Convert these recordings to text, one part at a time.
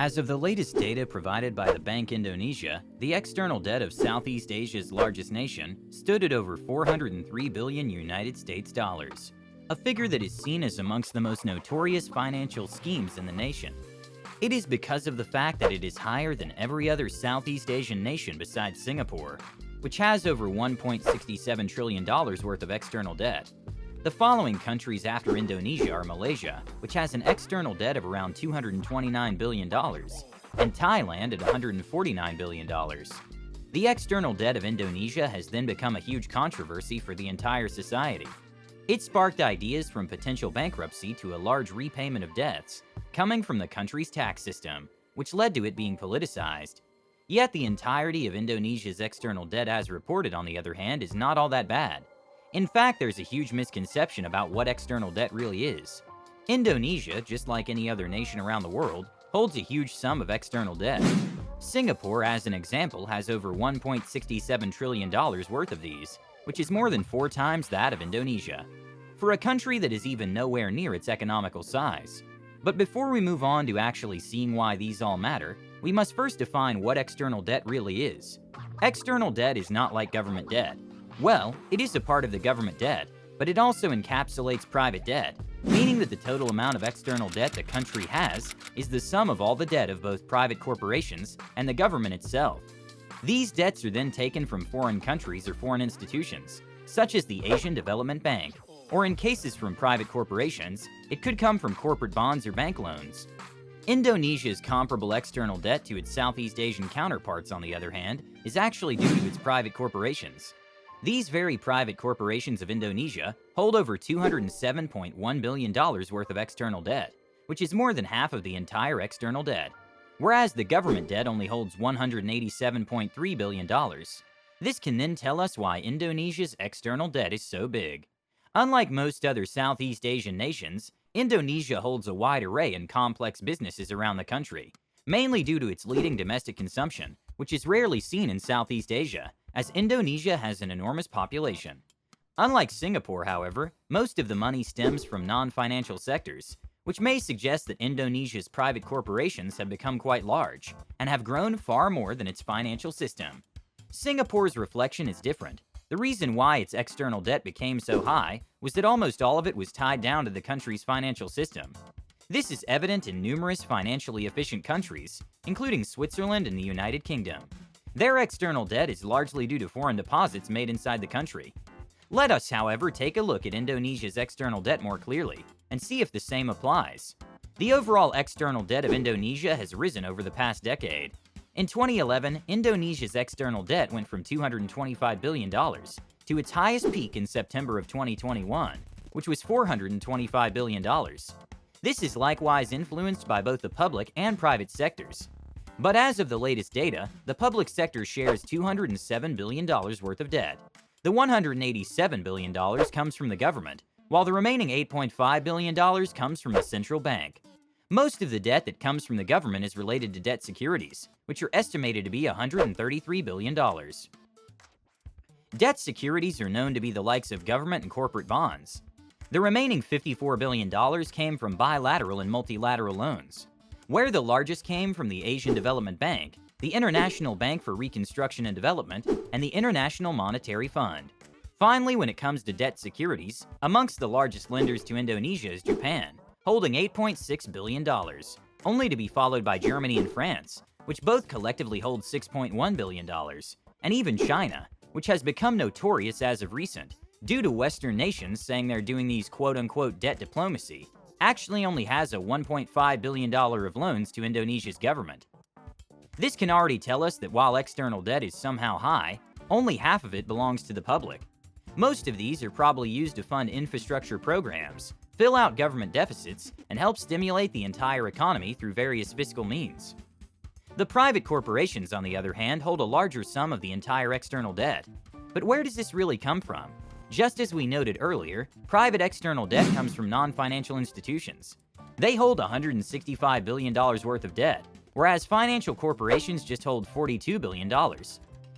As of the latest data provided by the Bank Indonesia, the external debt of Southeast Asia's largest nation stood at over 403 billion United States dollars, a figure that is seen as amongst the most notorious financial schemes in the nation. It is because of the fact that it is higher than every other Southeast Asian nation besides Singapore, which has over $1.67 trillion worth of external debt. The following countries after Indonesia are Malaysia, which has an external debt of around $229 billion, and Thailand at $149 billion. The external debt of Indonesia has then become a huge controversy for the entire society. It sparked ideas from potential bankruptcy to a large repayment of debts coming from the country's tax system, which led to it being politicized. Yet the entirety of Indonesia's external debt as reported, on the other hand, is not all that bad. In fact, there's a huge misconception about what external debt really is. Indonesia, just like any other nation around the world, holds a huge sum of external debt. Singapore, as an example, has over $1.67 trillion worth of these, which is more than 4 times that of Indonesia, for a country that is even nowhere near its economical size. But before we move on to actually seeing why these all matter, we must first define what external debt really is. External debt is not like government debt. Well, it is a part of the government debt, but it also encapsulates private debt, meaning that the total amount of external debt the country has is the sum of all the debt of both private corporations and the government itself. These debts are then taken from foreign countries or foreign institutions, such as the Asian Development Bank, or in cases from private corporations, it could come from corporate bonds or bank loans. Indonesia's comparable external debt to its Southeast Asian counterparts, on the other hand, is actually due to its private corporations. These very private corporations of Indonesia hold over $207.1 billion worth of external debt, which is more than half of the entire external debt, whereas the government debt only holds $187.3 billion. This can then tell us why Indonesia's external debt is so big. Unlike most other Southeast Asian nations, Indonesia holds a wide array and complex businesses around the country, mainly due to its leading domestic consumption, which is rarely seen in Southeast Asia, as Indonesia has an enormous population. Unlike Singapore, however, most of the money stems from non-financial sectors, which may suggest that Indonesia's private corporations have become quite large and have grown far more than its financial system. Singapore's reflection is different. The reason why its external debt became so high was that almost all of it was tied down to the country's financial system. This is evident in numerous financially efficient countries, including Switzerland and the United Kingdom. Their external debt is largely due to foreign deposits made inside the country. Let us, however, take a look at Indonesia's external debt more clearly and see if the same applies. The overall external debt of Indonesia has risen over the past decade. In 2011, Indonesia's external debt went from $225 billion to its highest peak in September of 2021, which was $425 billion. This is likewise influenced by both the public and private sectors. But as of the latest data, the public sector shares $207 billion worth of debt. The $187 billion comes from the government, while the remaining $8.5 billion comes from the central bank. Most of the debt that comes from the government is related to debt securities, which are estimated to be $133 billion. Debt securities are known to be the likes of government and corporate bonds. The remaining $54 billion came from bilateral and multilateral loans, where the largest came from the Asian Development Bank, the International Bank for Reconstruction and Development, and the International Monetary Fund. Finally, when it comes to debt securities, amongst the largest lenders to Indonesia is Japan, holding $8.6 billion, only to be followed by Germany and France, which both collectively hold $6.1 billion, and even China, which has become notorious as of recent, due to Western nations saying they're doing these quote-unquote debt diplomacy, actually only has a $1.5 billion of loans to Indonesia's government. This can already tell us that while external debt is somehow high, only half of it belongs to the public. Most of these are probably used to fund infrastructure programs, fill out government deficits, and help stimulate the entire economy through various fiscal means. The private corporations, on the other hand, hold a larger sum of the entire external debt. But where does this really come from? Just as we noted earlier, private external debt comes from non-financial institutions. They hold $165 billion worth of debt, whereas financial corporations just hold $42 billion.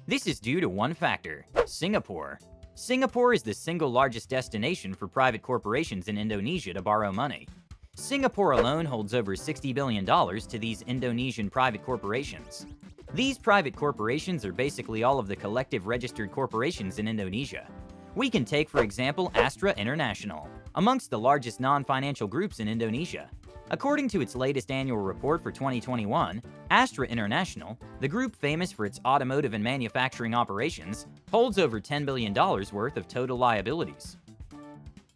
This is due to one factor: Singapore. Singapore is the single largest destination for private corporations in Indonesia to borrow money. Singapore alone holds over $60 billion to these Indonesian private corporations. These private corporations are basically all of the collective registered corporations in Indonesia. We can take, for example, Astra International, amongst the largest non-financial groups in Indonesia. According to its latest annual report for 2021, Astra International, the group famous for its automotive and manufacturing operations, holds over $10 billion worth of total liabilities.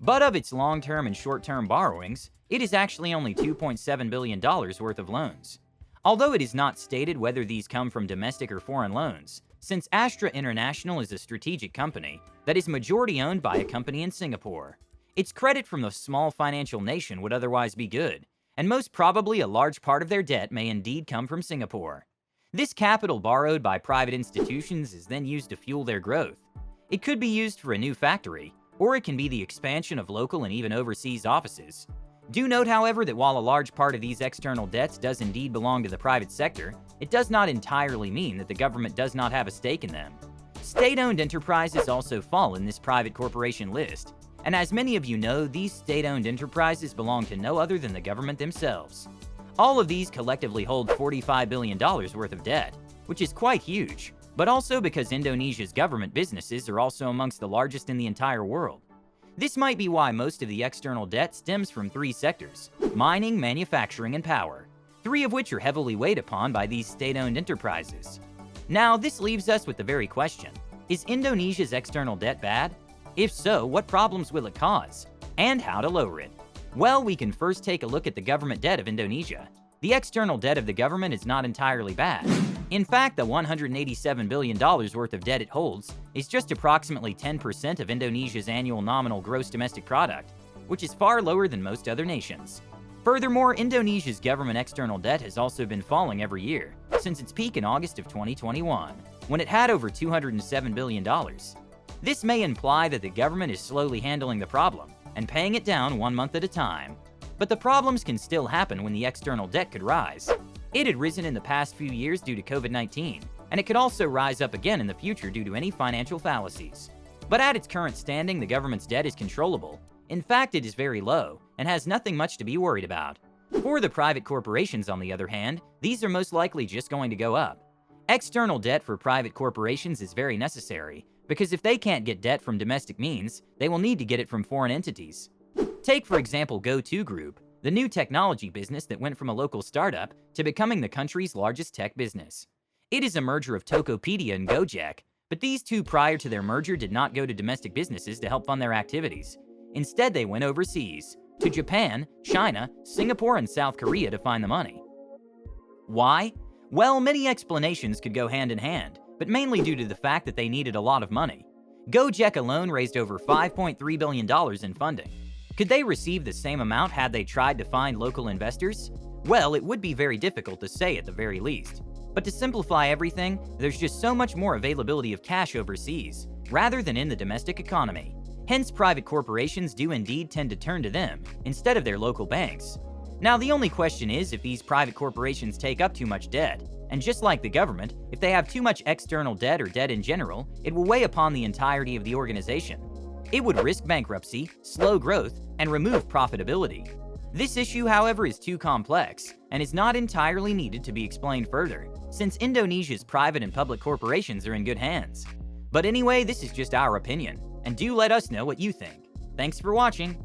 But of its long-term and short-term borrowings, it is actually only $2.7 billion worth of loans. Although it is not stated whether these come from domestic or foreign loans, since Astra International is a strategic company that is majority owned by a company in Singapore. Its credit from the small financial nation would otherwise be good, and most probably a large part of their debt may indeed come from Singapore. This capital borrowed by private institutions is then used to fuel their growth. It could be used for a new factory, or it can be the expansion of local and even overseas offices. Do note, however, that while a large part of these external debts does indeed belong to the private sector, it does not entirely mean that the government does not have a stake in them. State-owned enterprises also fall in this private corporation list, and as many of you know, these state-owned enterprises belong to no other than the government themselves. All of these collectively hold $45 billion worth of debt, which is quite huge, but also because Indonesia's government businesses are also amongst the largest in the entire world. This might be why most of the external debt stems from three sectors: mining, manufacturing, and power, three of which are heavily weighed upon by these state-owned enterprises. Now, this leaves us with the very question: is Indonesia's external debt bad? If so, what problems will it cause? And how to lower it? Well, we can first take a look at the government debt of Indonesia. The external debt of the government is not entirely bad. In fact, the $187 billion worth of debt it holds is just approximately 10% of Indonesia's annual nominal gross domestic product, which is far lower than most other nations. Furthermore, Indonesia's government external debt has also been falling every year, since its peak in August of 2021, when it had over $207 billion. This may imply that the government is slowly handling the problem and paying it down 1 month at a time. But the problems can still happen when the external debt could rise. It had risen in the past few years due to COVID-19, and it could also rise up again in the future due to any financial fallacies. But at its current standing, the government's debt is controllable. In fact, it is very low and has nothing much to be worried about. For the private corporations, on the other hand, these are most likely just going to go up. External debt for private corporations is very necessary, because if they can't get debt from domestic means, they will need to get it from foreign entities. Take, for example, Go2 Group, the new technology business that went from a local startup to becoming the country's largest tech business. It is a merger of Tokopedia and Gojek, but these two prior to their merger did not go to domestic businesses to help fund their activities. Instead, they went overseas, to Japan, China, Singapore, and South Korea to find the money. Why? Well, many explanations could go hand in hand, but mainly due to the fact that they needed a lot of money. Gojek alone raised over $5.3 billion in funding. Could they receive the same amount had they tried to find local investors? Well, it would be very difficult to say at the very least. But to simplify everything, there's just so much more availability of cash overseas, rather than in the domestic economy. Hence, private corporations do indeed tend to turn to them, instead of their local banks. Now, the only question is if these private corporations take up too much debt. And just like the government, if they have too much external debt or debt in general, it will weigh upon the entirety of the organization. It would risk bankruptcy, slow growth, and remove profitability. This issue, however, is too complex and is not entirely needed to be explained further, since Indonesia's private and public corporations are in good hands. But anyway, this is just our opinion, and do let us know what you think. Thanks for watching.